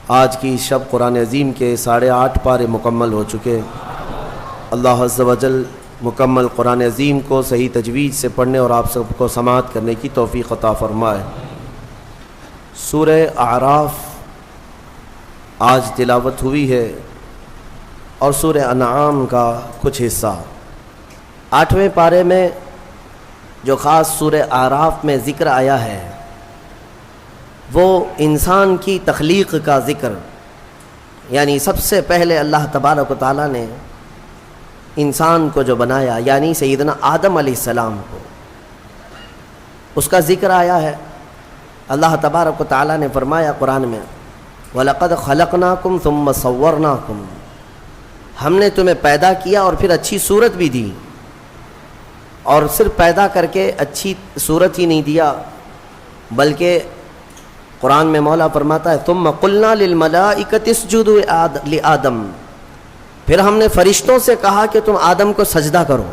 آج کی شب قرآن عظیم کے 8.5 پارے مکمل ہو چکے۔ اللہ عز و جل مکمل قرآن عظیم کو صحیح تجوید سے پڑھنے اور آپ سب کو سماعت کرنے کی توفیق عطا فرمائے۔ سورہ اعراف آج تلاوت ہوئی ہے اور سورہ انعام کا کچھ حصہ۔ 8ویں پارے میں جو خاص سورہ اعراف میں ذکر آیا ہے وہ انسان کی تخلیق کا ذکر، یعنی سب سے پہلے اللہ تبارک و تعالیٰ نے انسان کو جو بنایا، یعنی سیدنا آدم علیہ السلام کو، اس کا ذکر آیا ہے۔ اللہ تبارک و تعالیٰ نے فرمایا قرآن میں وَلَقَدْ خَلَقْنَاكُمْ ثُمَّ صَوَّرْنَاكُمْ، ہم نے تمہیں پیدا کیا اور پھر اچھی صورت بھی دی، اور صرف پیدا کر کے اچھی صورت ہی نہیں دیا بلکہ قرآن میں مولا فرماتا ہے ثُمَّ قُلْنَا لِلْمَلَائِكَةِ اسْجُدُوا لِآدَمَ، پھر ہم نے فرشتوں سے کہا کہ تم آدم کو سجدہ کرو۔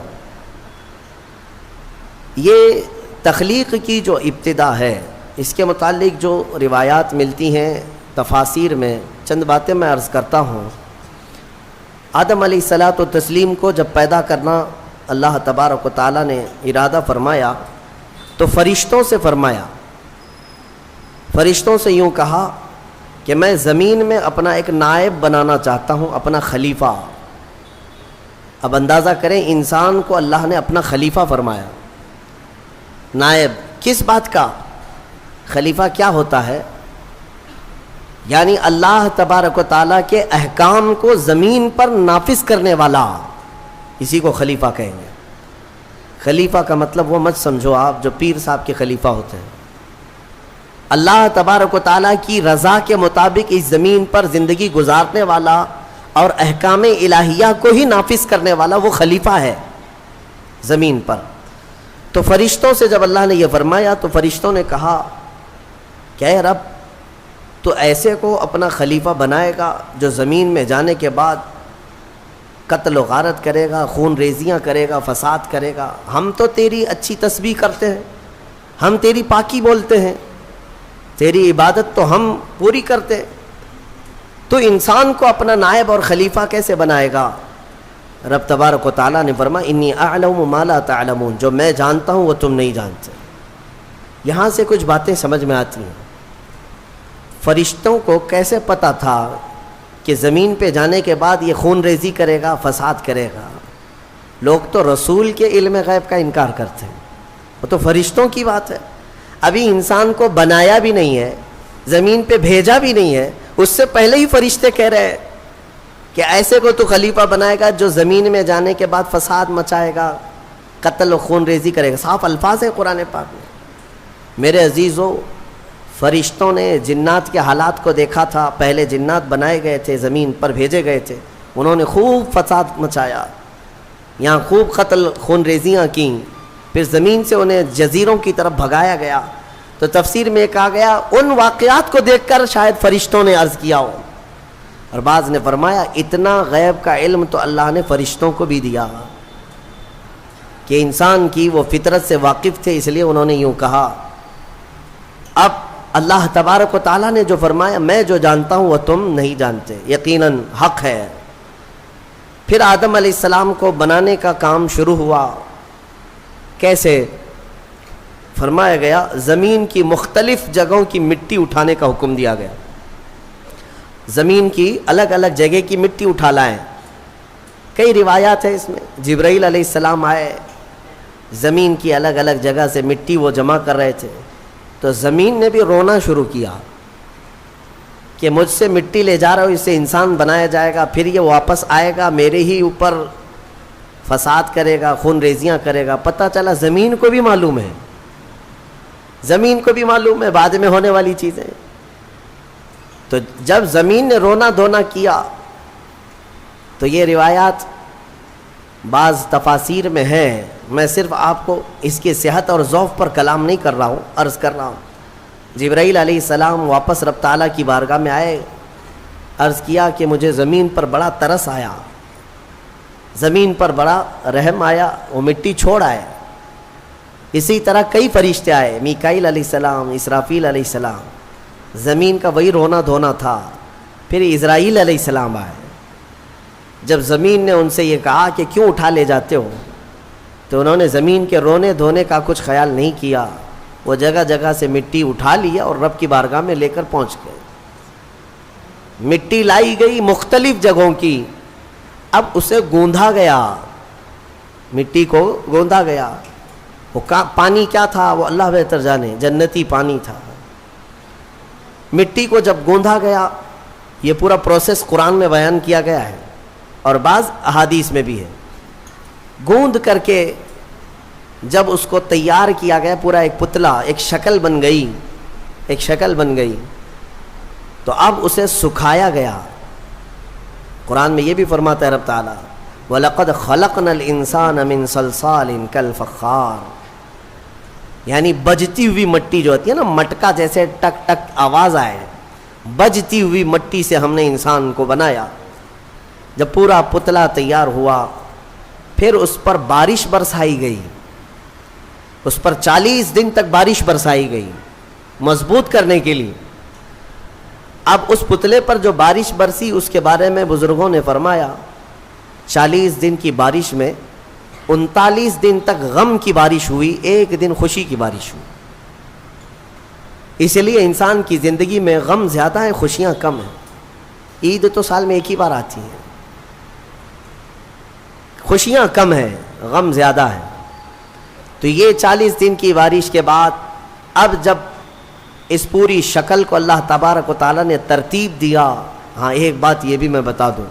یہ تخلیق کی جو ابتدا ہے، اس کے متعلق جو روایات ملتی ہیں تفاسیر میں، چند باتیں میں عرض کرتا ہوں۔ آدم علیہ الصلاۃ والتسلیم کو جب پیدا کرنا اللہ تبارک و تعالیٰ نے ارادہ فرمایا تو فرشتوں سے فرمایا، فرشتوں سے یوں کہا کہ میں زمین میں اپنا ایک نائب بنانا چاہتا ہوں، اپنا خلیفہ۔ اب اندازہ کریں، انسان کو اللہ نے اپنا خلیفہ فرمایا۔ نائب کس بات کا؟ خلیفہ کیا ہوتا ہے؟ یعنی اللہ تبارک و تعالیٰ کے احکام کو زمین پر نافذ کرنے والا، اسی کو خلیفہ کہیں گے۔ خلیفہ کا مطلب وہ مت سمجھو آپ جو پیر صاحب کے خلیفہ ہوتے ہیں۔ اللہ تبارک و تعالیٰ کی رضا کے مطابق اس زمین پر زندگی گزارنے والا اور احکام الہیہ کو ہی نافذ کرنے والا وہ خلیفہ ہے زمین پر۔ تو فرشتوں سے جب اللہ نے یہ فرمایا تو فرشتوں نے کہا کہ اے رب، تو ایسے کو اپنا خلیفہ بنائے گا جو زمین میں جانے کے بعد قتل و غارت کرے گا، خون ریزیاں کرے گا، فساد کرے گا؟ ہم تو تیری اچھی تسبیح کرتے ہیں، ہم تیری پاکی بولتے ہیں، تیری عبادت تو ہم پوری کرتے، تو انسان کو اپنا نائب اور خلیفہ کیسے بنائے گا؟ رب تبارک و تعالیٰ نے فرمایا انی اعلم ما لا تعلمون، جو میں جانتا ہوں وہ تم نہیں جانتے۔ یہاں سے کچھ باتیں سمجھ میں آتی ہیں۔ فرشتوں کو کیسے پتہ تھا کہ زمین پہ جانے کے بعد یہ خون ریزی کرے گا، فساد کرے گا؟ لوگ تو رسول کے علم غیب کا انکار کرتے ہیں، وہ تو فرشتوں کی بات ہے۔ ابھی انسان کو بنایا بھی نہیں ہے، زمین پہ بھیجا بھی نہیں ہے، اس سے پہلے ہی فرشتے کہہ رہے ہیں کہ ایسے کو تو خلیفہ بنائے گا جو زمین میں جانے کے بعد فساد مچائے گا، قتل و خون ریزی کرے گا۔ صاف الفاظ ہیں قرآن پاک میں۔ میرے عزیزو، فرشتوں نے جنات کے حالات کو دیکھا تھا۔ پہلے جنات بنائے گئے تھے، زمین پر بھیجے گئے تھے، انہوں نے خوب فساد مچایا، یہاں خوب قتل خون ریزیاں کیں، پھر زمین سے انہیں جزیروں کی طرف بھگایا گیا۔ تو تفسیر میں کہا گیا ان واقعات کو دیکھ کر شاید فرشتوں نے عرض کیا ہو، اور بعض نے فرمایا اتنا غیب کا علم تو اللہ نے فرشتوں کو بھی دیا کہ انسان کی وہ فطرت سے واقف تھے، اس لیے انہوں نے یوں کہا۔ اب اللہ تبارک و تعالیٰ نے جو فرمایا میں جو جانتا ہوں وہ تم نہیں جانتے، یقیناً حق ہے۔ پھر آدم علیہ السلام کو بنانے کا کام شروع ہوا۔ کیسے؟ فرمایا گیا زمین کی مختلف جگہوں کی مٹی اٹھانے کا حکم دیا گیا۔ زمین کی الگ الگ جگہ کی مٹی اٹھا لائیں۔ کئی روایات ہیں اس میں۔ جبرائیل علیہ السلام آئے، زمین کی الگ الگ جگہ سے مٹی وہ جمع کر رہے تھے، تو زمین نے بھی رونا شروع کیا کہ مجھ سے مٹی لے جا رہا ہو، اس سے انسان بنایا جائے گا، پھر یہ واپس آئے گا میرے ہی اوپر فساد کرے گا، خون ریزیاں کرے گا۔ پتہ چلا زمین کو بھی معلوم ہے، زمین کو بھی معلوم ہے بعد میں ہونے والی چیزیں۔ تو جب زمین نے رونا دھونا کیا تو یہ روایات بعض تفاسیر میں ہیں، میں صرف آپ کو اس کی صحت اور ضعف پر کلام نہیں کر رہا ہوں، عرض کر رہا ہوں۔ جبرائیل علیہ السلام واپس رب تعالیٰ کی بارگاہ میں آئے، عرض کیا کہ مجھے زمین پر بڑا ترس آیا، زمین پر بڑا رحم آیا، وہ مٹی چھوڑ آئے۔ اسی طرح کئی فرشتے آئے، میکائیل علیہ السلام، اسرافیل علیہ السلام، زمین کا وہی رونا دھونا تھا پھر اسرائیل علیہ السلام آئے. جب زمین نے ان سے یہ کہا کہ کیوں اٹھا لے جاتے ہو، تو انہوں نے زمین کے رونے دھونے کا کچھ خیال نہیں کیا. وہ جگہ جگہ سے مٹی اٹھا لیا اور رب کی بارگاہ میں لے کر پہنچ گئے. مٹی لائی گئی مختلف جگہوں کی. اب اسے گوندھا گیا، مٹی کو گوندھا گیا. وہ پانی کیا تھا وہ اللہ بہتر جانے، جنتی پانی تھا. مٹی کو جب گوندھا گیا، یہ پورا پروسیس قرآن میں بیان کیا گیا ہے اور بعض احادیث میں بھی ہے. گوندھ کر کے جب اس کو تیار کیا گیا، پورا ایک پتلا، ایک شکل بن گئی، ایک شکل بن گئی. تو اب اسے سکھایا گیا. قرآن میں یہ بھی فرماتا ہے رب تعالیٰ وَلَقَدْ خَلَقْنَا الْإِنسَانَ مِنْ صَلْصَالٍ كَالْفَخَّارِ، یعنی بجتی ہوئی مٹی جو ہوتی ہے نا، مٹکا جیسے ٹک ٹک آواز آئے، بجتی ہوئی مٹی سے ہم نے انسان کو بنایا. جب پورا پتلا تیار ہوا، پھر اس پر بارش برسائی گئی. اس پر 40 دن تک بارش برسائی گئی مضبوط کرنے کے لیے. اب اس پتلے پر جو بارش برسی، اس کے بارے میں بزرگوں نے فرمایا 40 دن کی بارش میں 39 دن تک غم کی بارش ہوئی، 1 دن خوشی کی بارش ہوئی. اس لیے انسان کی زندگی میں غم زیادہ ہیں، خوشیاں کم ہیں. عید تو سال میں ایک ہی بار آتی ہے، خوشیاں کم ہیں، غم زیادہ ہے. تو یہ 40 دن کی بارش کے بعد اب جب اس پوری شکل کو اللہ تبارک و تعالیٰ نے ترتیب دیا. ہاں ایک بات یہ بھی میں بتا دوں،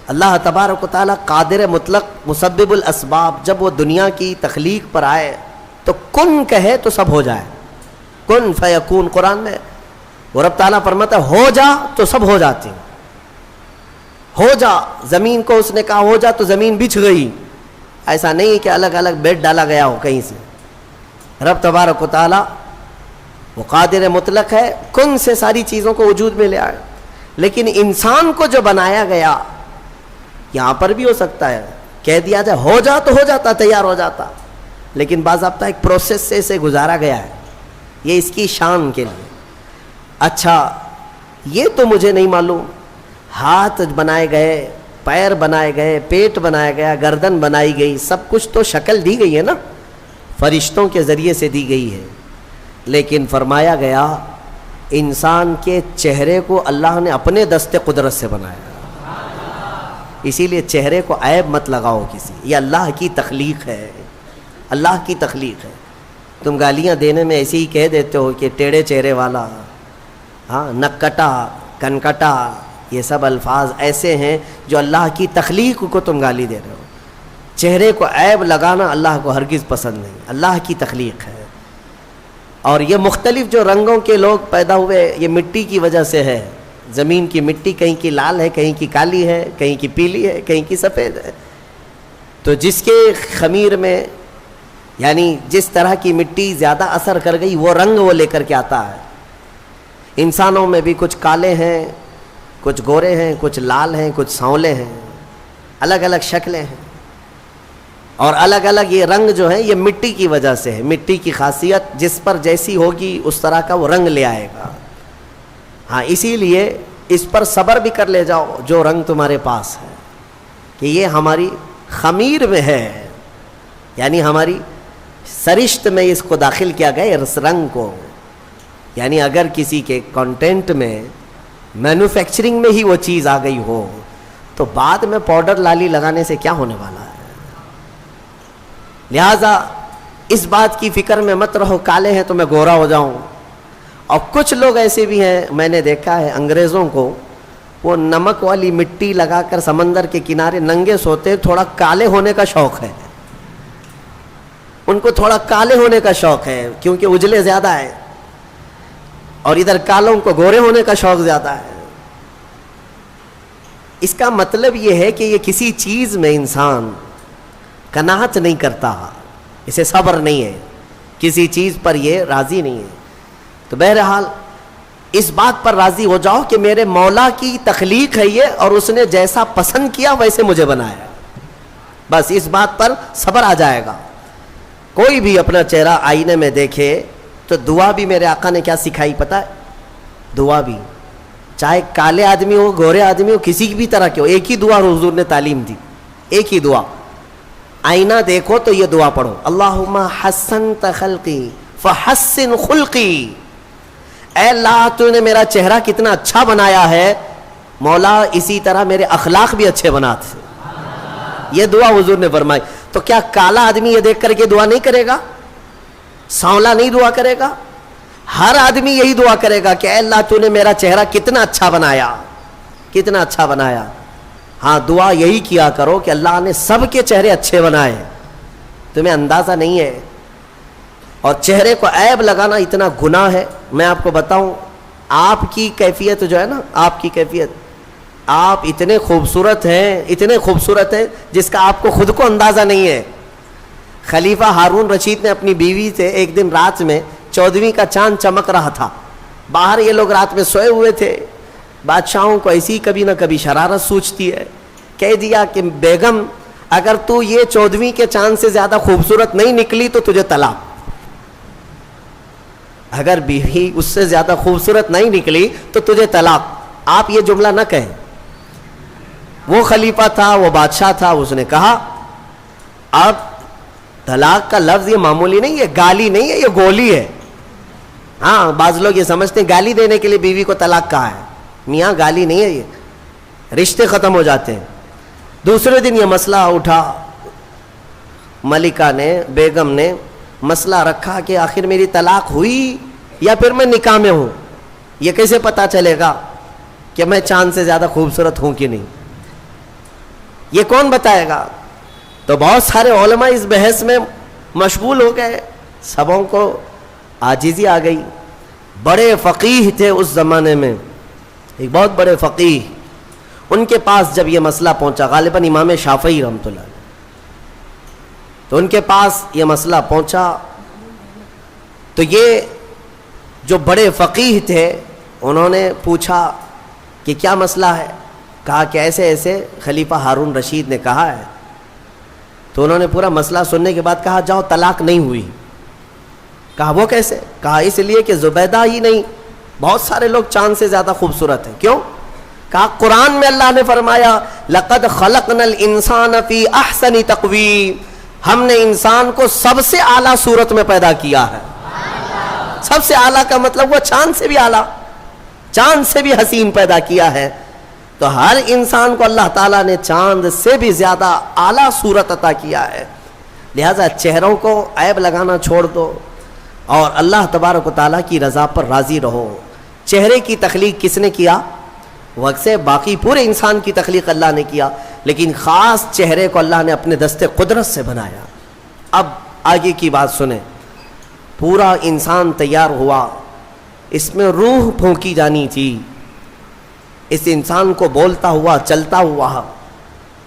اللہ تبارک و تعالیٰ قادر مطلق مسبب الاسباب، جب وہ دنیا کی تخلیق پر آئے تو کن کہے تو سب ہو جائے. کن فیکون، قرآن میں وہ رب تعالیٰ فرماتا ہے ہو جا تو سب ہو جاتے ہیں. ہو جا، زمین کو اس نے کہا ہو جا تو زمین بچھ گئی. ایسا نہیں کہ الگ الگ بیڈ ڈالا گیا ہو کہیں سے. رب تبارک و تعالیٰ وہ قادر مطلق ہے، کن سے ساری چیزوں کو وجود میں لے آئے. لیکن انسان کو جو بنایا گیا، یہاں پر بھی ہو سکتا ہے کہہ دیا جائے ہو جا تو ہو جاتا، تیار ہو جاتا، لیکن باضابطہ ایک پروسیس سے اسے گزارا گیا ہے، یہ اس کی شان کے لیے. اچھا یہ تو مجھے نہیں معلوم، ہاتھ بنائے گئے، پیر بنائے گئے، پیٹ بنایا گیا، گردن بنائی گئی، سب کچھ تو شکل دی گئی ہے نا، فرشتوں کے ذریعے سے دی گئی ہے. لیکن فرمایا گیا انسان کے چہرے کو اللہ نے اپنے دست قدرت سے بنایا. اسی لیے چہرے کو عیب مت لگاؤ کسی، یہ اللہ کی تخلیق ہے، اللہ کی تخلیق ہے. تم گالیاں دینے میں ایسے ہی کہہ دیتے ہو کہ ٹیڑھے چہرے والا، ہاں نکٹا، کنکٹا، یہ سب الفاظ ایسے ہیں جو اللہ کی تخلیق کو تم گالی دے رہے ہو. چہرے کو عیب لگانا اللہ کو ہرگز پسند نہیں، اللہ کی تخلیق ہے. اور یہ مختلف جو رنگوں کے لوگ پیدا ہوئے، یہ مٹی کی وجہ سے ہے. زمین کی مٹی کہیں کی لال ہے، کہیں کی کالی ہے، کہیں کی پیلی ہے، کہیں کی سفید ہے. تو جس کے خمیر میں یعنی جس طرح کی مٹی زیادہ اثر کر گئی، وہ رنگ وہ لے کر کے آتا ہے. انسانوں میں بھی کچھ کالے ہیں، کچھ گورے ہیں، کچھ لال ہیں، کچھ سانولے ہیں، الگ الگ شکلیں ہیں. اور الگ الگ یہ رنگ جو ہے یہ مٹی کی وجہ سے ہے. مٹی کی خاصیت جس پر جیسی ہوگی اس طرح کا وہ رنگ لے آئے گا. ہاں اسی لیے اس پر صبر بھی کر لے جاؤ جو رنگ تمہارے پاس ہے، کہ یہ ہماری خمیر میں ہے، یعنی ہماری سرشت میں اس کو داخل کیا گیا اس رنگ کو. یعنی اگر کسی کے کانٹینٹ میں مینوفیکچرنگ میں ہی وہ چیز آ گئی ہو تو بعد میں پاؤڈر لالی لگانے سے کیا ہونے والا ہے. لہذا اس بات کی فکر میں مت رہو کالے ہیں تو میں گورا ہو جاؤں. اور کچھ لوگ ایسے بھی ہیں، میں نے دیکھا ہے انگریزوں کو، وہ نمک والی مٹی لگا کر سمندر کے کنارے ننگے سوتے، تھوڑا کالے ہونے کا شوق ہے ان کو، تھوڑا کالے ہونے کا شوق ہے کیونکہ اجلے زیادہ ہے، اور ادھر کالوں کو گورے ہونے کا شوق زیادہ ہے. اس کا مطلب یہ ہے کہ یہ کسی چیز میں انسان قناعت نہیں کرتا، اسے صبر نہیں ہے، کسی چیز پر یہ راضی نہیں ہے. تو بہرحال اس بات پر راضی ہو جاؤ کہ میرے مولا کی تخلیق ہے یہ، اور اس نے جیسا پسند کیا ویسے مجھے بنایا. بس اس بات پر صبر آ جائے گا. کوئی بھی اپنا چہرہ آئینے میں دیکھے تو دعا بھی میرے آقا نے کیا سکھائی پتہ ہے؟ دعا بھی چاہے کالے آدمی ہو گورے آدمی ہو کسی بھی طرح کے ہو, ایک ہی دعا حضور نے تعلیم دی, ایک ہی دعا. آئینہ دیکھو تو یہ دعا پڑھو, اللہم حسنت خلقی فحسن خلقی, اے اللہ تو نے میرا چہرہ کتنا اچھا بنایا ہے, مولا اسی طرح میرے اخلاق بھی اچھے بنا دے. یہ دعا حضور نے فرمائی. تو کیا کالا آدمی یہ دیکھ کر کے دعا نہیں کرے گا؟ سانولا نہیں دعا کرے گا؟ ہر آدمی یہی دعا کرے گا کہ اے اللہ تو نے میرا چہرہ کتنا اچھا بنایا, کتنا اچھا بنایا. ہاں دعا یہی کیا کرو کہ اللہ نے سب کے چہرے اچھے بنائے, تمہیں اندازہ نہیں ہے. اور چہرے کو عیب لگانا اتنا گناہ ہے. میں آپ کو بتاؤں, آپ کی کیفیت جو ہے نا, آپ کی کیفیت, آپ اتنے خوبصورت ہیں, اتنے خوبصورت ہیں جس کا آپ کو خود کو اندازہ نہیں ہے. خلیفہ ہارون رشید نے اپنی بیوی سے ایک دن رات میں 14ویں کا چاند چمک رہا تھا, باہر یہ لوگ رات میں سوئے ہوئے تھے. بادشاہوں کو ایسی کبھی نہ کبھی شرارت سوچتی ہے, کہہ دیا کہ بیگم اگر تو یہ 14ویں کے چاند سے زیادہ خوبصورت نہیں نکلی تو تجھے طلاق. اگر بیوی اس سے زیادہ خوبصورت نہیں نکلی تو تجھے طلاق. آپ یہ جملہ نہ کہیں. وہ خلیفہ تھا, وہ بادشاہ تھا, اس نے کہا اب طلاق کا لفظ یہ معمولی نہیں ہے, گالی نہیں ہے, یہ گولی ہے. ہاں بعض لوگ یہ سمجھتے ہیں گالی دینے کے لیے بیوی کو طلاق کہا ہے. میاں گالی نہیں ہے, یہ رشتے ختم ہو جاتے ہیں. دوسرے دن یہ مسئلہ اٹھا, ملکہ نے, بیگم نے مسئلہ رکھا کہ آخر میری طلاق ہوئی یا پھر میں نکاح میں ہوں, یہ کیسے پتا چلے گا کہ میں چاند سے زیادہ خوبصورت ہوں کہ نہیں, یہ کون بتائے گا؟ تو بہت سارے علماء اس بحث میں مشغول ہو گئے, سبوں کو عاجزی آ گئی. بڑے فقیہ تھے اس زمانے میں, ایک بہت بڑے فقیہ, ان کے پاس جب یہ مسئلہ پہنچا, غالباً امام شافعی رحمۃ اللہ, تو ان کے پاس یہ مسئلہ پہنچا تو یہ جو بڑے فقیہ تھے انہوں نے پوچھا کہ کیا مسئلہ ہے. کہا کہ ایسے ایسے خلیفہ ہارون رشید نے کہا ہے. تو انہوں نے پورا مسئلہ سننے کے بعد کہا جاؤ طلاق نہیں ہوئی. کہا وہ کیسے؟ کہا اس لیے کہ زبیدہ ہی نہیں, بہت سارے لوگ چاند سے زیادہ خوبصورت ہیں. کیوں؟ کہا قرآن میں اللہ نے فرمایا لقد خلقنا الانسان فی احسن تقویم, ہم نے انسان کو سب سے اعلیٰ صورت میں پیدا کیا ہے. سب سے اعلیٰ کا مطلب وہ چاند سے بھی اعلیٰ, چاند سے بھی حسین پیدا کیا ہے. تو ہر انسان کو اللہ تعالیٰ نے چاند سے بھی زیادہ اعلیٰ صورت عطا کیا ہے. لہذا چہروں کو عیب لگانا چھوڑ دو اور اللہ تبارک و تعالیٰ کی رضا پر راضی رہو. چہرے کی تخلیق کس نے کیا؟ وقت سے باقی پورے انسان کی تخلیق اللہ نے کیا, لیکن خاص چہرے کو اللہ نے اپنے دست قدرت سے بنایا. اب آگے کی بات سنیں. پورا انسان تیار ہوا, اس میں روح پھونکی جانی تھی, اس انسان کو بولتا ہوا چلتا ہوا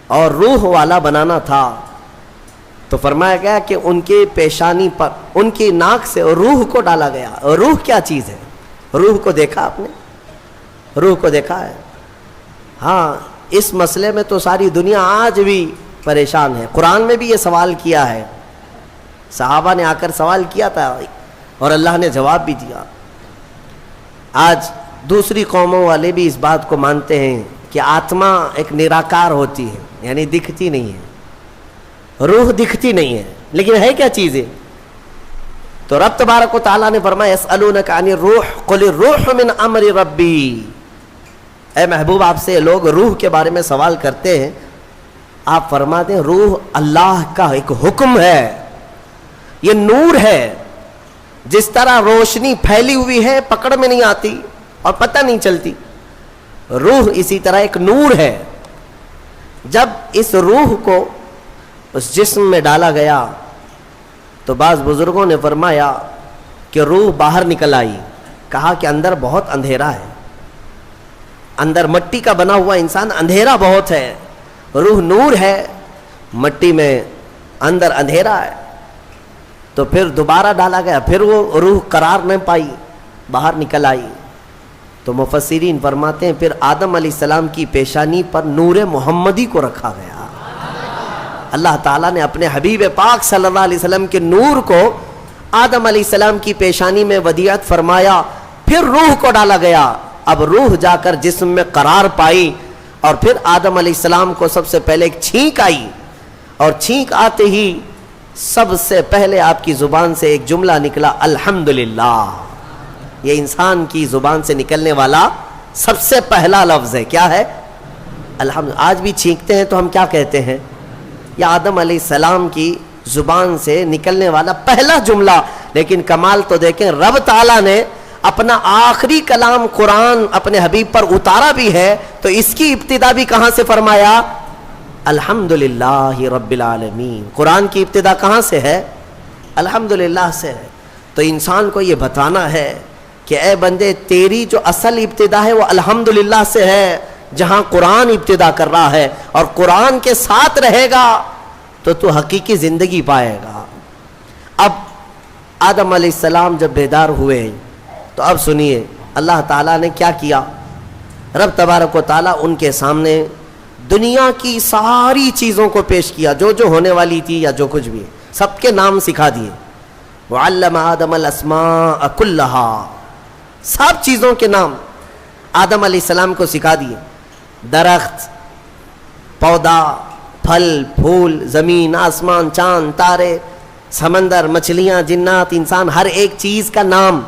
اور روح والا بنانا تھا. تو فرمایا گیا کہ ان کے پیشانی پر, ان کی ناک سے روح کو ڈالا گیا. روح کیا چیز ہے؟ روح کو دیکھا آپ نے؟ روح کو دیکھا ہے؟ ہاں, اس مسئلے میں تو ساری دنیا آج بھی پریشان ہے. قرآن میں بھی یہ سوال کیا ہے, صحابہ نے آ کر سوال کیا تھا اور اللہ نے جواب بھی دیا. آج دوسری قوموں والے بھی اس بات کو مانتے ہیں کہ آتما ایک نراکار ہوتی ہے, یعنی دکھتی نہیں ہے, روح دکھتی نہیں ہے, لیکن ہے کیا چیز ہے؟ تو رب تبارک و تعالیٰ نے فرمایا یسألونک عن الروح قل الروح من امر ربی. اے محبوب آپ سے لوگ روح کے بارے میں سوال کرتے ہیں, آپ فرماتے ہیں روح اللہ کا ایک حکم ہے, یہ نور ہے. جس طرح روشنی پھیلی ہوئی ہے پکڑ میں نہیں آتی اور پتہ نہیں چلتی, روح اسی طرح ایک نور ہے. جب اس روح کو اس جسم میں ڈالا گیا تو بعض بزرگوں نے فرمایا کہ روح باہر نکل آئی. کہا کہ اندر بہت اندھیرا ہے, اندر مٹی کا بنا ہوا انسان, اندھیرا بہت ہے. روح نور ہے, مٹی میں اندر اندھیرا ہے. تو پھر دوبارہ ڈالا گیا, پھر وہ روح قرار نہ پائی, باہر نکل آئی. تو مفسرین فرماتے ہیں پھر آدم علیہ السلام کی پیشانی پر نور محمدی کو رکھا گیا. اللہ تعالیٰ نے اپنے حبیب پاک صلی اللہ علیہ وسلم کے نور کو آدم علیہ السلام کی پیشانی میں ودیعت فرمایا, پھر روح کو ڈالا گیا. اب روح جا کر جسم میں قرار پائی، اور پھر آدم علیہ السلام کو سب سے پہلے ایک چھینک آئی، اور چھینک آتے ہی سب سے پہلے آپ کی زبان سے ایک جملہ نکلا، الحمدللہ۔ یہ انسان کی زبان سے نکلنے والا سب سے پہلا لفظ ہے، کیا ہے؟ الحمد۔ آج بھی چھینکتے ہیں تو ہم کیا کہتے ہیں؟ یہ آدم علیہ السلام کی زبان سے نکلنے والا پہلا جملہ۔ لیکن کمال تو دیکھیں، رب تعالیٰ نے اپنا آخری کلام قرآن اپنے حبیب پر اتارا بھی ہے، تو اس کی ابتدا بھی کہاں سے فرمایا؟ الحمدللہ رب العالمین۔ قرآن کی ابتدا کہاں سے ہے؟ الحمدللہ سے ہے۔ تو انسان کو یہ بتانا ہے کہ اے بندے، تیری جو اصل ابتدا ہے وہ الحمدللہ سے ہے، جہاں قرآن ابتدا کر رہا ہے، اور قرآن کے ساتھ رہے گا تو حقیقی زندگی پائے گا۔ اب آدم علیہ السلام جب بیدار ہوئے تو اب سنیے اللہ تعالیٰ نے کیا کیا۔ رب تبارک و تعالیٰ ان کے سامنے دنیا کی ساری چیزوں کو پیش کیا، جو جو ہونے والی تھی یا جو کچھ بھی، سب کے نام سکھا دیے۔ وعلم آدم الاسماء کلہا، سب چیزوں کے نام آدم علیہ السلام کو سکھا دیے۔ درخت، پودا، پھل پھول، زمین آسمان، چاند تارے، سمندر، مچھلیاں، جنات، انسان، ہر ایک چیز کا نام،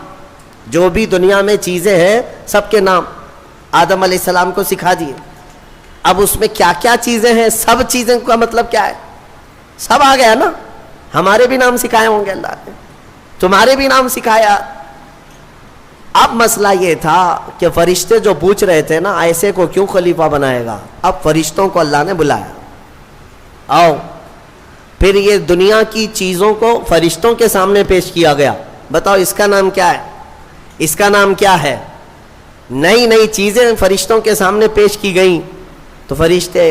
جو بھی دنیا میں چیزیں ہیں سب کے نام آدم علیہ السلام کو سکھا دیے۔ اب اس میں کیا کیا چیزیں ہیں، سب چیزیں کا مطلب کیا ہے؟ سب آ گیا نا۔ ہمارے بھی نام سکھائے ہوں گے اللہ نے، تمہارے بھی نام سکھایا۔ اب مسئلہ یہ تھا کہ فرشتے جو پوچھ رہے تھے نا، ایسے کو کیوں خلیفہ بنائے گا؟ اب فرشتوں کو اللہ نے بلایا، آؤ۔ پھر یہ دنیا کی چیزوں کو فرشتوں کے سامنے پیش کیا گیا، بتاؤ اس کا نام کیا ہے، اس کا نام کیا ہے؟ نئی نئی چیزیں فرشتوں کے سامنے پیش کی گئیں تو فرشتے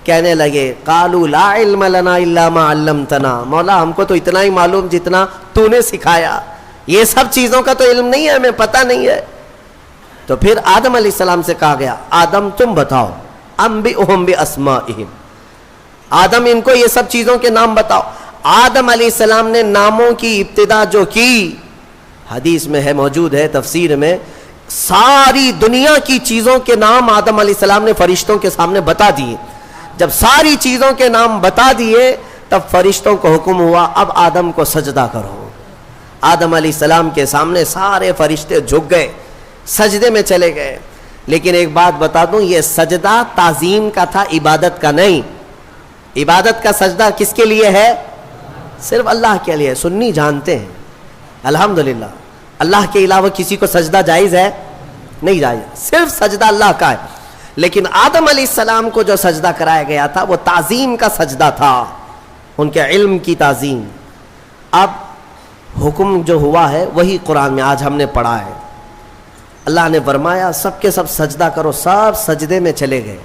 کہنے لگے، قالوا لا علم لنا الا ما علمتنا، مولا ہم کو تو اتنا ہی معلوم جتنا تو نے سکھایا، یہ سب چیزوں کا تو علم نہیں ہے، ہمیں پتہ نہیں ہے۔ تو پھر آدم علیہ السلام سے کہا گیا، آدم تم بتاؤ، انبئہم باسمائہم، آدم ان کو یہ سب چیزوں کے نام بتاؤ۔ آدم علیہ السلام نے ناموں کی ابتدا جو کی، حدیث میں ہے، موجود ہے تفسیر میں، ساری دنیا کی چیزوں کے نام آدم علیہ السلام نے فرشتوں کے سامنے بتا دیے۔ جب ساری چیزوں کے نام بتا دیے تب فرشتوں کو حکم ہوا، اب آدم کو سجدہ کرو۔ آدم علیہ السلام کے سامنے سارے فرشتے جھک گئے، سجدے میں چلے گئے۔ لیکن ایک بات بتا دوں، یہ سجدہ تعظیم کا تھا، عبادت کا نہیں۔ عبادت کا سجدہ کس کے لیے ہے؟ صرف اللہ کے لیے۔ سنی جانتے ہیں الحمدللہ اللہ کے علاوہ کسی کو سجدہ جائز ہے؟ نہیں جائز، صرف سجدہ اللہ کا ہے۔ لیکن آدم علیہ السلام کو جو سجدہ کرایا گیا تھا وہ تعظیم کا سجدہ تھا، ان کے علم کی تعظیم۔ اب حکم جو ہوا ہے وہی قرآن میں آج ہم نے پڑھا ہے۔ اللہ نے فرمایا سب کے سب سجدہ کرو، سب سجدے میں چلے گئے۔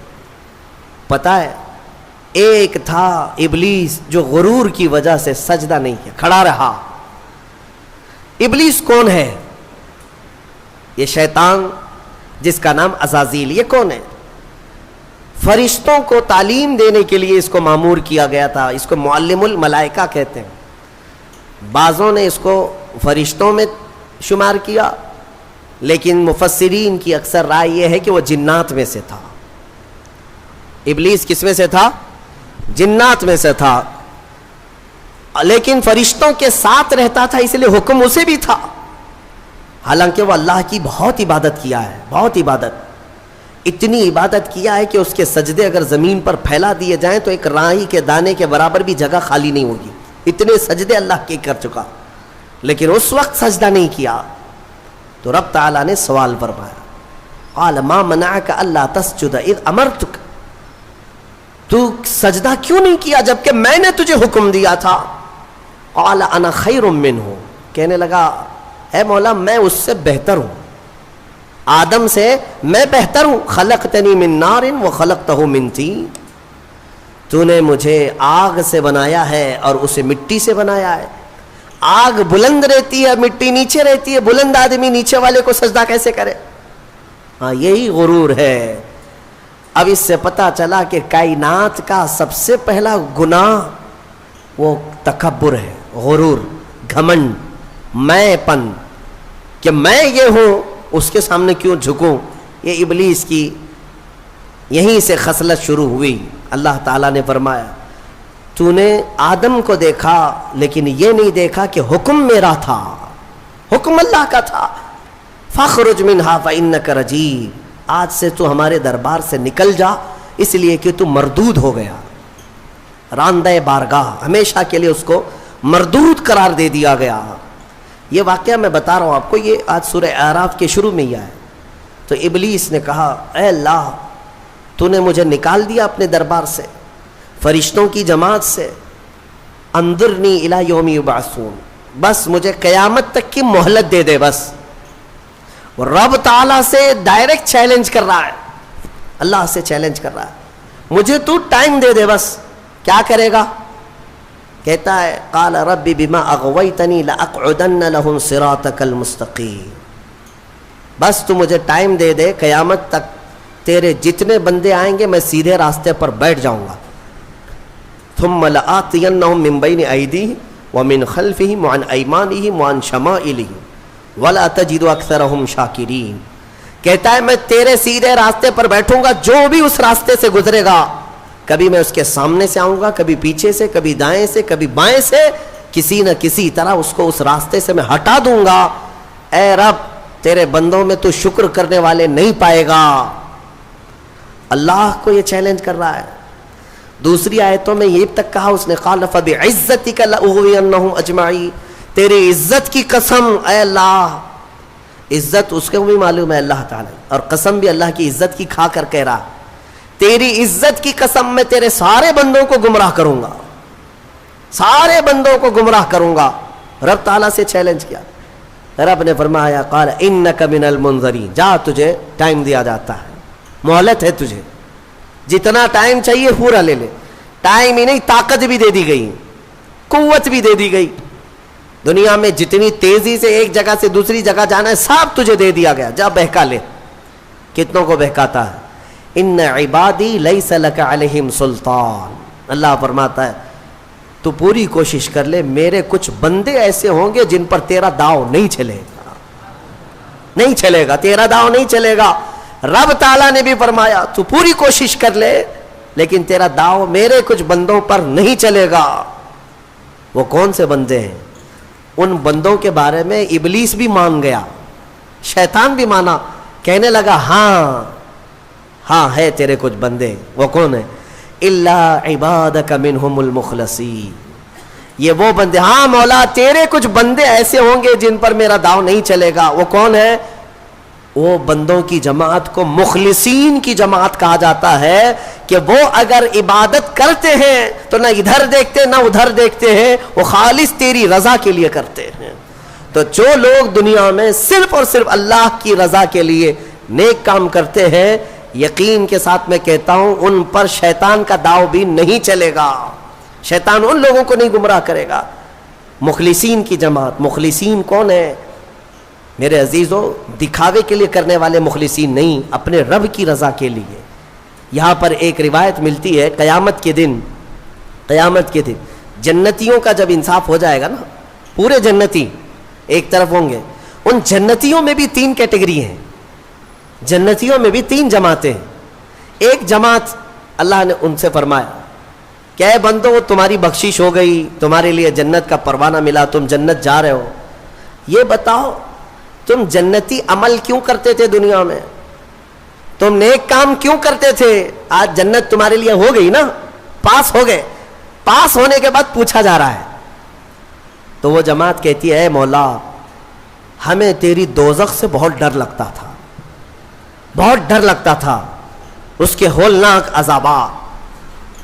پتہ ہے ایک تھا ابلیس جو غرور کی وجہ سے سجدہ نہیں کیا، کھڑا رہا۔ ابلیس کون ہے؟ یہ شیطان جس کا نام عزازیل، یہ کون ہے؟ فرشتوں کو تعلیم دینے کے لیے اس کو مامور کیا گیا تھا، اس کو معلم الملائکہ کہتے ہیں۔ بعضوں نے اس کو فرشتوں میں شمار کیا، لیکن مفسرین کی اکثر رائے یہ ہے کہ وہ جنات میں سے تھا۔ ابلیس کس میں سے تھا؟ جنات میں سے تھا، لیکن فرشتوں کے ساتھ رہتا تھا، اس لیے حکم اسے بھی تھا۔ حالانکہ وہ اللہ کی بہت عبادت کیا ہے، بہت عبادت، اتنی عبادت کیا ہے کہ اس کے سجدے اگر زمین پر پھیلا دیے جائیں تو ایک رائی کے دانے کے برابر بھی جگہ خالی نہیں ہوگی، اتنے سجدے اللہ کے کر چکا، لیکن اس وقت سجدہ نہیں کیا۔ تو رب تعالیٰ نے سوال فرمایا، قال ما منعک الا تسجد اذ امرتک، تو سجدہ کیوں نہیں کیا جبکہ میں نے تجھے حکم دیا تھا؟ قال انا خیر منہ، کہنے لگا اے مولا میں اس سے بہتر ہوں، آدم سے میں بہتر ہوں، خلقتنی من نار وخلقتہ من طین، تو نے مجھے آگ سے بنایا ہے اور اسے مٹی سے بنایا ہے۔ آگ بلند رہتی ہے، مٹی نیچے رہتی ہے، بلند آدمی نیچے والے کو سجدہ کیسے کرے؟ ہاں یہی غرور ہے۔ اب اس سے پتہ چلا کہ کائنات کا سب سے پہلا گناہ وہ تکبر ہے، غرور، گھمنڈ، میں پن، کہ میں یہ ہوں اس کے سامنے کیوں جھکوں، یہ ابلیس کی یہیں سے خصلت شروع ہوئی. اللہ تعالیٰ نے فرمایا تو نے آدم کو دیکھا لیکن یہ نہیں دیکھا کہ حکم میرا تھا, حکم اللہ کا تھا. فاخرج منہا فإنک رجیم, آج سے تو ہمارے دربار سے نکل جا اس لیے کہ تو مردود ہو گیا. راندہ بارگاہ, ہمیشہ کے لیے اس کو مردود قرار دے دیا گیا. یہ واقعہ میں بتا رہا ہوں آپ کو, یہ آج سورہ اعراف کے شروع میں ہی آیا. تو ابلیس نے کہا اے اللہ تو نے مجھے نکال دیا اپنے دربار سے, فرشتوں کی جماعت سے, انظرنی الی یوم یبعثون, بس مجھے قیامت تک کی مہلت دے دے بس. وہ رب تعالیٰ سے ڈائریکٹ چیلنج کر رہا ہے, اللہ سے چیلنج کر رہا ہے, مجھے تو ٹائم دے دے بس. کیا کرے گا؟ کہتا ہے قال رب بما اغویتنی لاقعدن لهم صراطک المستقیم, بس تو مجھے ٹائم دے دے, قیامت تک تیرے جتنے بندے آئیں گے میں سیدھے راستے پر بیٹھ جاؤں گا. ثم لآتینہم من بین ایدیہم ومن خلفہم وعن ایمانہم وعن شمائلہم ولا تجد اکثرہم شاکرین. کہتا ہے میں تیرے سیدھے راستے پر بیٹھوں گا, جو بھی اس راستے سے گزرے گا کبھی میں اس کے سامنے سے آؤں گا, کبھی پیچھے سے, کبھی دائیں سے, کبھی بائیں سے, کسی نہ کسی طرح اس کو اس راستے سے میں ہٹا دوں گا. اے رب تیرے بندوں میں تو شکر کرنے والے نہیں پائے گا. اللہ کو یہ چیلنج کر رہا ہے. دوسری آیتوں میں یہ تک کہا اس نے قال فبعزتک لاغوینہم اجمعین, تیری عزت کی قسم اے اللہ. عزت اس کو بھی معلوم ہے اللہ تعالی, اور قسم بھی اللہ کی عزت کی کھا کر کہہ رہا تیری عزت کی قسم میں تیرے سارے بندوں کو گمراہ کروں گا, سارے بندوں کو گمراہ کروں گا. رب تعالیٰ سے چیلنج کیا. رب نے فرمایا قال انک من المنظرین, جا تجھے ٹائم دیا جاتا ہے, مہلت ہے تجھے, جتنا ٹائم چاہیے پورا لے لے. ٹائم ہی نہیں طاقت بھی دے دی گئی, قوت بھی دے دی گئی. دنیا میں جتنی تیزی سے ایک جگہ سے دوسری جگہ جانا ہے سب تجھے دے دیا گیا, جا بہکا لے. کتنوں کو بہکاتا ہے. ان عبادی لیس لک علیہم سلطان, اللہ فرماتا ہے تو پوری کوشش کر لے, میرے کچھ بندے ایسے ہوں گے جن پر تیرا داؤ نہیں چلے گا, نہیں چلے گا, تیرا داؤ نہیں چلے گا. رب تعالیٰ نے بھی فرمایا تو پوری کوشش کر لے لیکن تیرا داؤ میرے کچھ بندوں پر نہیں چلے گا. وہ کون سے بندے ہیں؟ ان بندوں کے بارے میں ابلیس بھی مان گیا, شیطان بھی مانا, کہنے لگا ہاں ہاں ہے تیرے کچھ بندے. وہ کون ہیں؟ الا عبادک منہم المخلصین, یہ وہ بندے, ہاں مولا تیرے کچھ بندے ایسے ہوں گے جن پر میرا داؤ نہیں چلے گا. وہ کون ہے؟ وہ بندوں کی جماعت کو مخلصین کی جماعت کہا جاتا ہے کہ وہ اگر عبادت کرتے ہیں تو نہ ادھر دیکھتے نہ ادھر دیکھتے ہیں, وہ خالص تیری رضا کے لیے کرتے ہیں. تو جو لوگ دنیا میں صرف اور صرف اللہ کی رضا کے لیے نیک کام کرتے ہیں, یقین کے ساتھ میں کہتا ہوں ان پر شیطان کا داؤ بھی نہیں چلے گا, شیطان ان لوگوں کو نہیں گمراہ کرے گا. مخلصین کی جماعت, مخلصین کون ہے میرے عزیزوں؟ دکھاوے کے لیے کرنے والے مخلصین نہیں, اپنے رب کی رضا کے لیے. یہاں پر ایک روایت ملتی ہے قیامت کے دن جنتیوں کا جب انصاف ہو جائے گا نا, پورے جنتی ایک طرف ہوں گے, ان جنتیوں میں بھی 3 کیٹیگری ہیں, جنتیوں میں بھی 3 جماعتیں. ایک جماعت اللہ نے ان سے فرمایا کہ اے بندو تمہاری بخشش ہو گئی, تمہارے لیے جنت کا پروانہ ملا, تم جنت جا رہے ہو. یہ بتاؤ تم جنتی عمل کیوں کرتے تھے دنیا میں, تم نیک کام کیوں کرتے تھے؟ آج جنت تمہارے لیے ہو گئی نا, پاس ہو گئے. پاس ہونے کے بعد پوچھا جا رہا ہے تو وہ جماعت کہتی ہے اے مولا ہمیں تیری دوزخ سے بہت ڈر لگتا تھا, بہت ڈر لگتا تھا, اس کے ہولناک عذابات,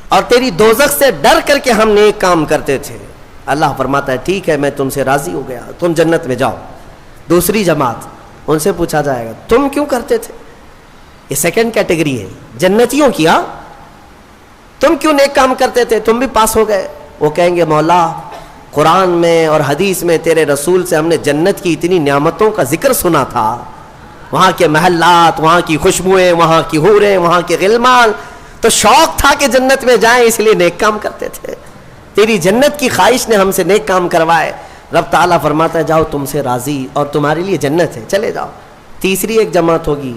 اور تیری دوزخ سے ڈر کر کے ہم نیک کام کرتے تھے. اللہ فرماتا ہے ٹھیک ہے میں تم سے راضی ہو گیا, تم جنت میں جاؤ. دوسری جماعت, ان سے پوچھا جائے گا تم کیوں کرتے تھے؟ یہ سیکنڈ کیٹیگری ہے جنتیوں کی. ہاں تم کیوں نیک کام کرتے تھے, تم بھی پاس ہو گئے. وہ کہیں گے مولا قرآن میں اور حدیث میں تیرے رسول سے ہم نے جنت کی اتنی نعمتوں کا ذکر سنا تھا, وہاں کے محلات, وہاں کی خوشبوئیں, وہاں کی حوریں, وہاں کے غلمان, تو شوق تھا کہ جنت میں جائیں, اس لیے نیک کام کرتے تھے. تیری جنت کی خواہش نے ہم سے نیک کام کروائے. رب تعالیٰ فرماتا ہے جاؤ تم سے راضی اور تمہارے لیے جنت ہے, چلے جاؤ. تیسری ایک جماعت ہوگی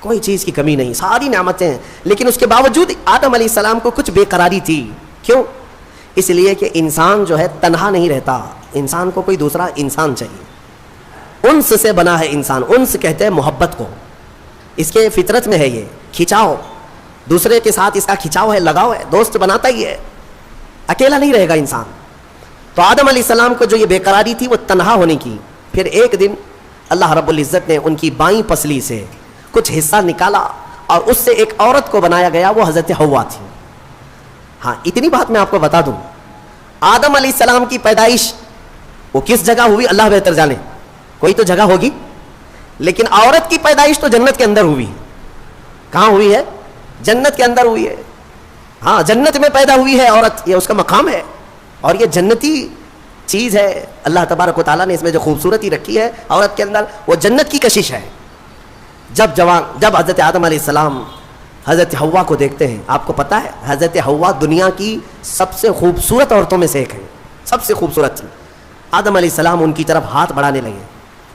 کوئی چیز کی کمی نہیں, ساری نعمتیں ہیں, لیکن اس کے باوجود آدم علیہ السلام کو کچھ بے قراری تھی. کیوں؟ اس لیے کہ انسان جو ہے تنہا نہیں رہتا, انسان کو کوئی دوسرا انسان چاہیے. انس سے بنا ہے انسان, انس کہتے ہیں محبت کو, اس کے فطرت میں ہے یہ کھچاؤ, دوسرے کے ساتھ اس کا کھچاؤ ہے, لگاؤ ہے, دوست بناتا ہی ہے, اکیلا نہیں رہے گا انسان. تو آدم علیہ السلام کو جو یہ بے قراری تھی وہ تنہا ہونے کی. پھر ایک دن اللہ رب العزت نے ان کی بائیں پسلی سے کچھ حصہ نکالا اور اس سے ایک عورت کو بنایا گیا, وہ حضرت حوا تھی. ہاں اتنی بات میں آپ کو بتا دوں, آدم علیہ السلام کی پیدائش وہ کس جگہ ہوئی اللہ بہتر جانے, کوئی تو جگہ ہوگی, لیکن عورت کی پیدائش تو جنت کے اندر ہوئی. کہاں ہوئی ہے؟ جنت کے اندر ہوئی ہے. ہاں جنت میں پیدا ہوئی ہے عورت, یہ اس کا مقام ہے, اور یہ جنتی چیز ہے. اللہ تبارک و تعالیٰ نے اس میں جو خوبصورتی رکھی ہے عورت کے اندر, وہ جنت کی کشش ہے. جب حضرت آدم علیہ السلام حضرت حوا کو دیکھتے ہیں, آپ کو پتا ہے حضرت حوا دنیا کی سب سے خوبصورت عورتوں میں سے ایک ہے, سب سے خوبصورت تھی. آدم علیہ السلام ان کی طرف ہاتھ بڑھانے لگے.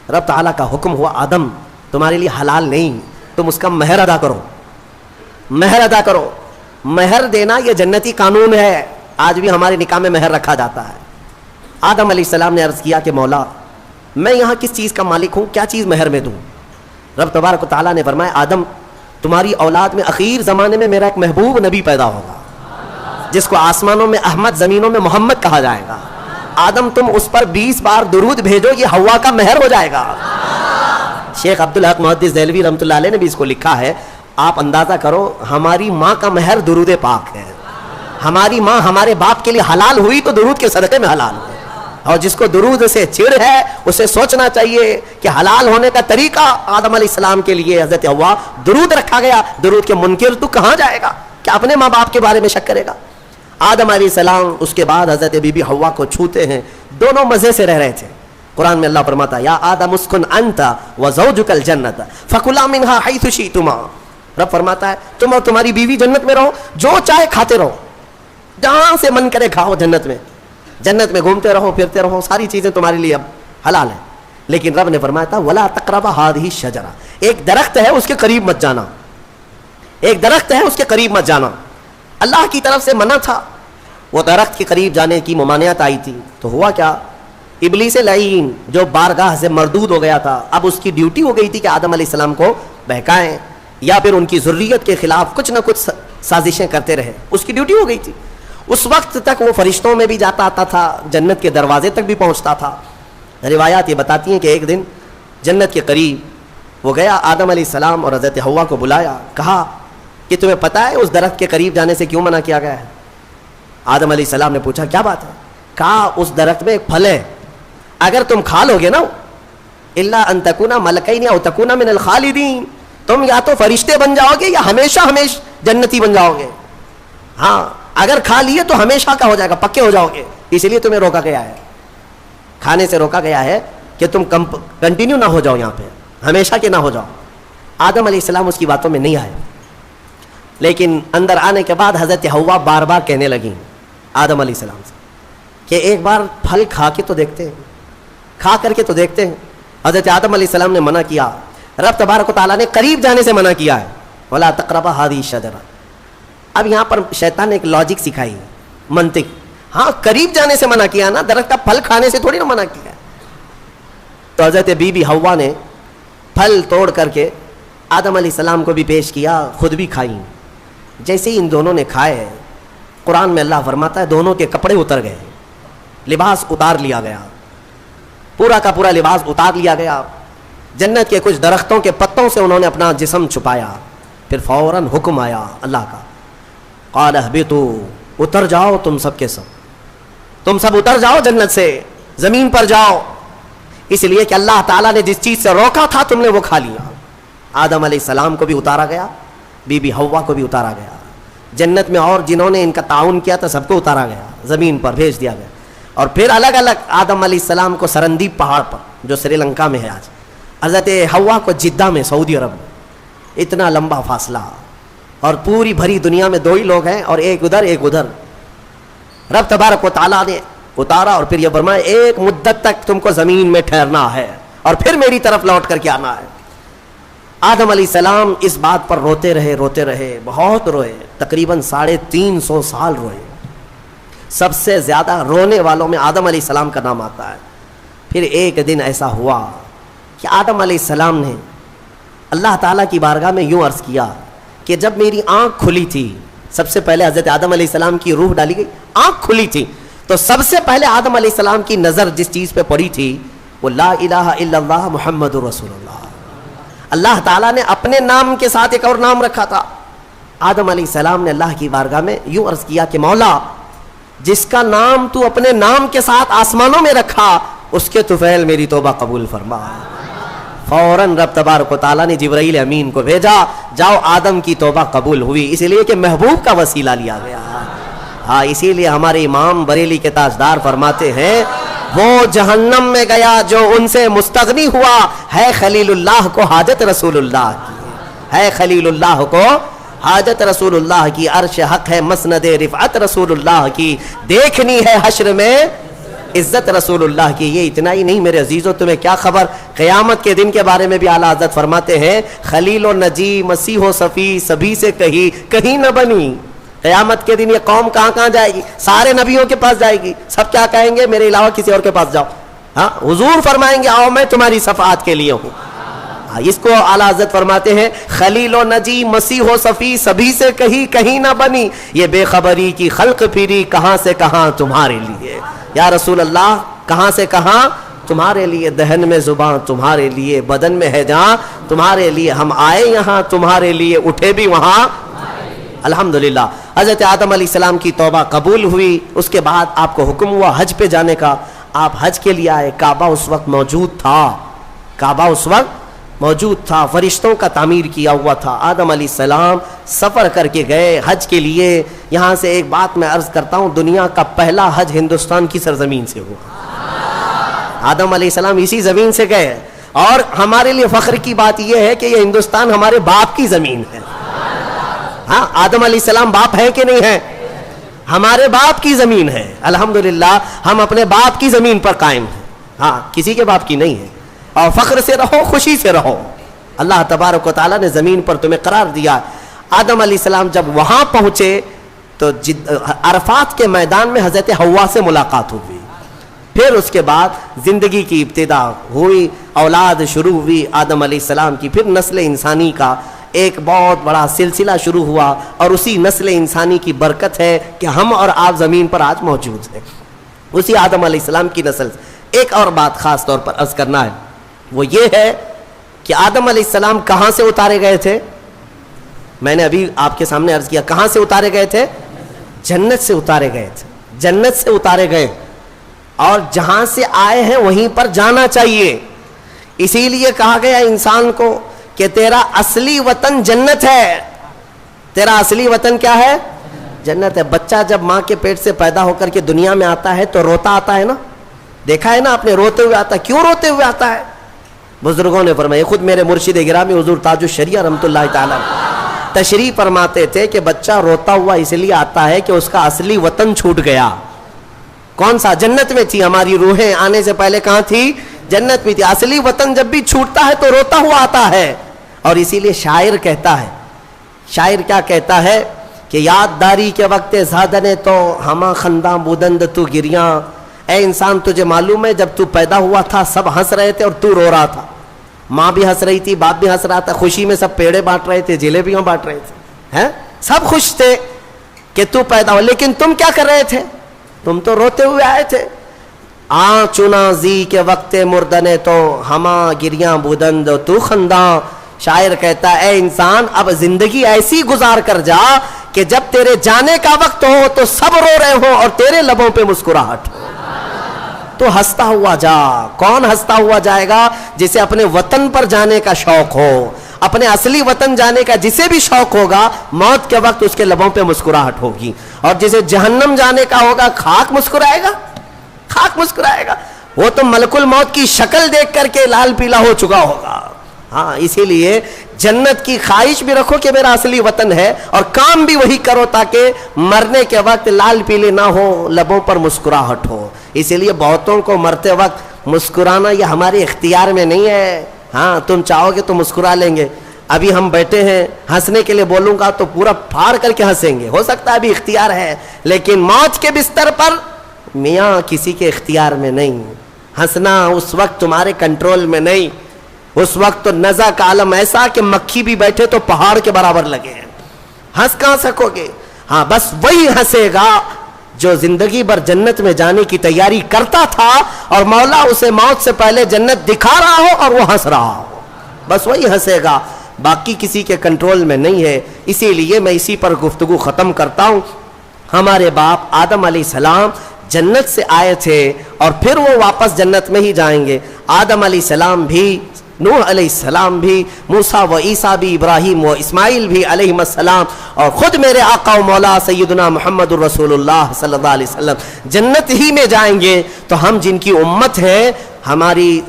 رب تعالیٰ کا حکم ہوا, آدم تمہارے لیے حلال نہیں, تم اس کا مہر ادا کرو, مہر ادا کرو. مہر دینا یہ جنتی قانون ہے, آج بھی ہمارے نکاح میں مہر رکھا جاتا ہے. آدم علیہ السلام نے عرض کیا کہ مولا میں یہاں کس چیز کا مالک ہوں, کیا چیز مہر میں دوں؟ رب تبارک و تعالیٰ نے فرمایا, آدم تمہاری اولاد میں اخیر زمانے میں میرا ایک محبوب نبی پیدا ہوگا, جس کو آسمانوں میں احمد, زمینوں میں محمد کہا جائے گا. آدم تم اس پر 20 بار درود بھیجو, یہ حوا کا مہر ہو جائے گا. شیخ عبدالحق محدث دہلوی رحمۃ اللہ علیہ نے بھی اس کو لکھا ہے. آپ اندازہ کرو, ہماری ماں کا مہر درود پاک ہے. ہماری ماں ہمارے باپ کے لیے حلال ہوئی تو درود کے صدقے میں حلال ہوئی. اور جس کو درود سے چڑ ہے اسے سوچنا چاہیے کہ حلال ہونے کا طریقہ آدم علیہ السلام کے لیے حضرت حوا درود رکھا گیا. درود کے منکر تو کہاں جائے گا, کہ اپنے ماں باپ کے بارے میں شک کرے گا. آدم علیہ السلام اس کے بعد حضرت بی بی حوا کو چھوتے ہیں, دونوں مزے سے رہ رہے تھے. قرآن میں اللہ فرماتا, یا آدم اسکن انت وزوجک الجنت فکلا منہا حیث شئتما. رب فرماتا ہے تم اور تمہاری بیوی جنت میں رہو, جو چاہے کھاتے رہو, جہاں سے من کرے کھاؤ. جنت میں گھومتے رہو, پھرتے رہو, ساری چیزیں تمہارے لیے اب حلال ہیں. لیکن رب نے فرمایا تھا ولا تقربا هذه الشجرہ, ایک درخت ہے اس کے قریب مت جانا, ایک درخت ہے اس کے قریب مت جانا. اللہ کی طرف سے منع تھا. وہ درخت کے قریب جانے کی ممانعت آئی تھی تو ہوا کیا, ابلیس لعین جو بارگاہ سے مردود ہو گیا تھا, اب اس کی ڈیوٹی ہو گئی تھی کہ آدم علیہ السلام کو بہکائیں یا پھر ان کی ذریت کے خلاف کچھ نہ کچھ سازشیں کرتے رہے. اس کی ڈیوٹی ہو گئی تھی. اس وقت تک وہ فرشتوں میں بھی جاتا آتا تھا, جنت کے دروازے تک بھی پہنچتا تھا. روایات یہ بتاتی ہیں کہ ایک دن جنت کے قریب وہ گیا, آدم علیہ السلام اور حضرت حوا کو بلایا, کہا کہ تمہیں پتہ ہے اس درخت کے قریب جانے سے کیوں منع کیا گیا ہے؟ آدم علیہ السلام نے پوچھا کیا بات ہے؟ کہا اس درخت میں ایک پھل ہے, اگر تم کھا لو گے نا, الا ان تکونا ملکین او تکونا من الخالدین, تم یا تو فرشتے بن جاؤ گے یا ہمیشہ جنتی بن جاؤ گے. ہاں اگر کھا لیے تو ہمیشہ کا ہو جائے گا, پکے ہو جاؤ گے. اس لیے تمہیں روکا گیا ہے, کھانے سے روکا گیا ہے کہ تم کنٹینیو نہ ہو جاؤ یہاں پہ, ہمیشہ کے نہ ہو جاؤ. آدم علیہ السلام اس کی باتوں میں نہیں آئے, لیکن اندر آنے کے بعد حضرت حوا بار بار کہنے لگیں آدم علیہ السلام سے کہ ایک بار پھل کھا کے تو دیکھتے ہیں, کھا کر کے تو دیکھتے ہیں. حضرت آدم علیہ السلام نے منع کیا. رب تبارک و تعالیٰ نے قریب جانے سے منع کیا ہے, ولا تقربا هذه الشجرہ. اب یہاں پر شیطان نے ایک لاجک سکھائی ہے, منطق. ہاں قریب جانے سے منع کیا نا, درخت کا پھل کھانے سے تھوڑی نا منع کیا. تو حضرت بی بی حوا نے پھل توڑ کر کے آدم علیہ السلام کو بھی پیش کیا, خود بھی کھائیں. جیسے ہی ان دونوں نے کھائے, قرآن میں اللہ فرماتا ہے دونوں کے کپڑے اتر گئے, لباس اتار لیا گیا, پورا کا پورا لباس اتار لیا گیا. جنت کے کچھ درختوں کے پتوں سے انہوں نے اپنا جسم چھپایا. پھر فوراً حکم آیا اللہ کا, قال اہبطوا, اتر جاؤ تم سب کے سب, تم سب اتر جاؤ جنت سے, زمین پر جاؤ. اس لیے کہ اللہ تعالیٰ نے جس چیز سے روکا تھا تم نے وہ کھا لیا. آدم علیہ السلام کو بھی اتارا گیا, بی بی حوا کو بھی اتارا گیا. جنت میں اور جنہوں نے ان کا تعاون کیا تھا سب کو اتارا گیا, زمین پر بھیج دیا گیا. اور پھر الگ الگ آدم علیہ السلام کو سرندیپ پہاڑ پر جو سری لنکا میں ہے آج, حضرت حوا کو جدہ میں سعودی عرب میں. اتنا لمبا فاصلہ, اور پوری بھری دنیا میں 2 ہی لوگ ہیں, اور ایک ادھر ایک ادھر. رب تبارک و تعالیٰ نے اتارا اور پھر یہ فرمایا ایک مدت تک تم کو زمین میں ٹھہرنا ہے اور پھر میری طرف لوٹ کر کے آنا ہے. آدم علیہ السلام اس بات پر روتے رہے بہت روئے، تقریباً 350 سال روئے. سب سے زیادہ رونے والوں میں آدم علیہ السلام کا نام آتا ہے. پھر ایک دن ایسا ہوا کہ آدم علیہ السلام نے اللہ تعالیٰ کی بارگاہ میں یوں عرض کیا کہ جب میری آنکھ کھلی تھی، سب سے پہلے حضرت آدم علیہ السلام کی روح ڈالی گئی، آنکھ کھلی تھی، تو سب سے پہلے آدم علیہ السلام کی نظر جس چیز پہ پڑی تھی وہ لا الہ الا اللہ محمد رسول اللہ. اللہ تعالیٰ نے اپنے نام کے ساتھ ایک اور نام رکھا تھا. آدم علیہ السلام نے اللہ کی بارگاہ میں یوں عرض کیا کہ مولا، جس کا نام تو اپنے نام کے ساتھ آسمانوں میں رکھا، اس کے طفیل میری توبہ قبول فرما. فوراً رب تبارک و تعالیٰ نے جبرائیل امین کو بھیجا، جاؤ آدم کی توبہ قبول ہوئی، اسی لیے کہ محبوب کا وسیلہ لیا گیا. ہاں، اسی لیے ہمارے امام بریلی کے تاجدار فرماتے ہیں وہ جہنم میں گیا جو ان سے مستغنی ہوا، ہے خلیل اللہ کو حاجت رسول اللہ کی، ہے خلیل اللہ کو حاجت رسول اللہ کی، عرش حق ہے مسند رفعت رسول اللہ کی، دیکھنی ہے حشر میں عزت رسول اللہ کی. یہ اتنا ہی نہیں میرے عزیزو، تمہیں کیا خبر، قیامت کے دن کے بارے میں بھی اعلیٰ حضرت فرماتے ہیں خلیل و نجی مسیح و صفی سبھی سے کہیں نہ بنی. قیامت کے دن یہ قوم کہاں جائے گی؟ سارے نبیوں کے پاس جائے گی. سب کیا کہیں گے؟ میرے علاوہ کسی اور کے پاس جاؤ. ہاں، حضور فرمائیں گے آؤ میں تمہاری شفاعت کے لیے ہوں. اس کو اعلیٰ حضرت فرماتے ہیں خلیل و نجی مسیح و صفی سبھی سے کہیں نہ بنی، یہ بے خبری کی خلق پھری کہاں سے کہاں تمہارے لیے. یا رسول اللہ، کہاں سے کہاں تمہارے لیے، دہن میں زبان تمہارے لیے، بدن میں ہے جہاں تمہارے لیے، ہم آئے یہاں تمہارے لیے، اٹھے بھی وہاں. الحمدللہ حضرت آدم علیہ السلام کی توبہ قبول ہوئی. اس کے بعد آپ کو حکم ہوا حج پہ جانے کا. آپ حج کے لیے آئے. کعبہ اس وقت موجود تھا، فرشتوں کا تعمیر کیا ہوا تھا. آدم علیہ السلام سفر کر کے گئے حج کے لیے. یہاں سے ایک بات میں عرض کرتا ہوں، دنیا کا پہلا حج ہندوستان کی سرزمین سے ہوا. آدم علیہ السلام اسی زمین سے گئے، اور ہمارے لیے فخر کی بات یہ ہے کہ یہ ہندوستان ہمارے باپ کی زمین ہے. ہاں، آدم علیہ السلام باپ ہے کہ نہیں ہے؟ ہمارے باپ کی زمین ہے. الحمدللہ ہم اپنے باپ کی زمین پر قائم ہیں. ہاں، کسی کے باپ کی نہیں ہے. اور فخر سے رہو، خوشی سے رہو. اللہ تبارک و تعالیٰ نے زمین پر تمہیں قرار دیا. آدم علیہ السلام جب وہاں پہنچے تو عرفات کے میدان میں حضرت حوا سے ملاقات ہوئی. پھر اس کے بعد زندگی کی ابتدا ہوئی، اولاد شروع ہوئی آدم علیہ السلام کی. پھر نسل انسانی کا ایک بہت بڑا سلسلہ شروع ہوا، اور اسی نسل انسانی کی برکت ہے کہ ہم اور آپ زمین پر آج موجود ہیں. اسی آدم علیہ السلام کی نسل. ایک اور بات خاص طور پر عرض کرنا ہے، وہ یہ ہے کہ آدم علیہ السلام کہاں سے اتارے گئے تھے؟ میں نے ابھی آپ کے سامنے عرض کیا، کہاں سے اتارے گئے تھے؟ جنت سے اتارے گئے تھے. جنت سے اتارے گئے، اور جہاں سے آئے ہیں وہیں پر جانا چاہیے. اسی لیے کہا گیا انسان کو کہ تیرا اصلی وطن جنت ہے. تیرا اصلی وطن کیا ہے؟ جنت ہے. بچہ جب ماں کے پیٹ سے پیدا ہو کر کے دنیا میں آتا ہے تو روتا آتا ہے نا، دیکھا ہے نا آپ نے، روتے ہوئے آتا ہے. کیوں روتے ہوئے آتا ہے؟ بزرگوں نے فرمایا، خود میرے مرشد گرامی حضور تاج الشریعہ رحمۃ اللہ تعالی تشریف فرماتے تھے کہ بچہ روتا ہوا اس لیے آتا ہے کہ اس کا اصلی وطن چھوٹ گیا. کون سا؟ جنت میں تھی. ہماری روحیں آنے سے پہلے کہاں تھی؟ جنت میں تھی. اصلی وطن جب بھی چھوٹتا ہے تو روتا ہوا آتا ہے. اور اسی لیے شاعر کہتا ہے، شاعر کیا کہتا ہے کہ یادداری کے وقت زادنے تو ہما خنداں بودند تو گریاں. اے انسان، تجھے معلوم ہے جب تو پیدا ہوا تھا سب ہنس رہے تھے اور تو رو رہا تھا. ماں بھی ہنس رہی تھی، باپ بھی ہنس رہا تھا. خوشی میں سب پیڑے بانٹ رہے تھے، جلیبیاں بانٹ رہے تھے، ہیں؟ سب خوش تھے کہ تو پیدا ہو. لیکن تم کیا کر رہے تھے؟ تم تو روتے ہوئے آئے تھے. چنا زی کے وقت مردنے تو ہما گریاں بودند تو خنداں. شاعر کہتا ہے اے انسان، اب زندگی ایسی گزار کر جا کہ جب تیرے جانے کا وقت ہو تو سب رو رہے ہوں اور تیرے لبوں پہ مسکراہٹ ہو. تو ہنستا ہوا جا. کون ہنستا ہوا جائے گا؟ جسے اپنے وطن پر جانے کا شوق ہو، اپنے اصلی وطن جانے کا جسے بھی شوق ہوگا، موت کے وقت اس کے لبوں پہ مسکراہٹ ہوگی. اور جسے جہنم جانے کا ہوگا، خاک مسکرائے گا، خاک مسکرائے گا. وہ تو ملک الموت کی شکل دیکھ کر کے لال پیلا ہو چکا ہوگا. ہاں، اسی لیے جنت کی خواہش بھی رکھو کہ میرا اصلی وطن ہے، اور کام بھی وہی کرو تاکہ مرنے کے وقت لال پیلے نہ ہو، لبوں پر مسکراہٹ ہو. اسی لیے بہتوں کو مرتے وقت مسکرانا یہ ہمارے اختیار میں نہیں ہے. ہاں، تم چاہو گے تو مسکرا لیں گے. ابھی ہم بیٹھے ہیں, ہنسنے کے لیے بولوں گا تو پورا پھاڑ کر کے ہنسیں گے, ہو سکتا ہے ابھی اختیار ہے, لیکن موت کے بستر پر میاں کسی کے اختیار میں نہیں. ہنسنا اس وقت تمہارے کنٹرول میں نہیں. اس وقت تو نزع کا عالم ایسا کہ مکھی بھی بیٹھے تو پہاڑ کے برابر لگے ہیں, ہنس کہاں سکو گے؟ ہاں بس وہی ہنسے گا جو زندگی بھر جنت میں جانے کی تیاری کرتا تھا اور مولا اسے موت سے پہلے جنت دکھا رہا ہو اور وہ ہنس رہا ہو, بس وہی ہنسے گا, باقی کسی کے کنٹرول میں نہیں ہے. اسی لیے میں اسی پر گفتگو ختم کرتا ہوں. ہمارے باپ آدم علیہ السلام جنت سے آئے تھے اور پھر وہ واپس جنت میں ہی جائیں گے. آدم علیہ السلام بھی, نوح علیہ السلام بھی, موسیٰ و عیسیٰ بھی, ابراہیم و اسماعیل بھی علیہ السلام, اور خود میرے آقا و مولا سیدنا محمد الرسول اللہ صلی اللہ علیہ وسلم جنت ہی میں جائیں گے. تو ہم جن کی امت ہیں, ہمارے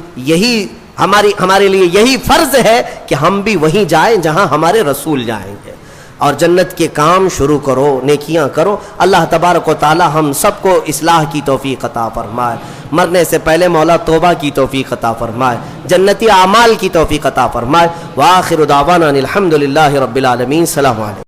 لیے یہی فرض ہے کہ ہم بھی وہیں جائیں جہاں ہمارے رسول جائیں گے, اور جنت کے کام شروع کرو, نیکیاں کرو. اللہ تبارک و تعالی ہم سب کو اصلاح کی توفیق عطا فرمائے. مرنے سے پہلے مولا توبہ کی توفیق عطا فرمائے, جنتی اعمال کی توفیق عطا فرمائے. وآخر دعوانا الحمدللہ رب العالمین. السلام علیکم.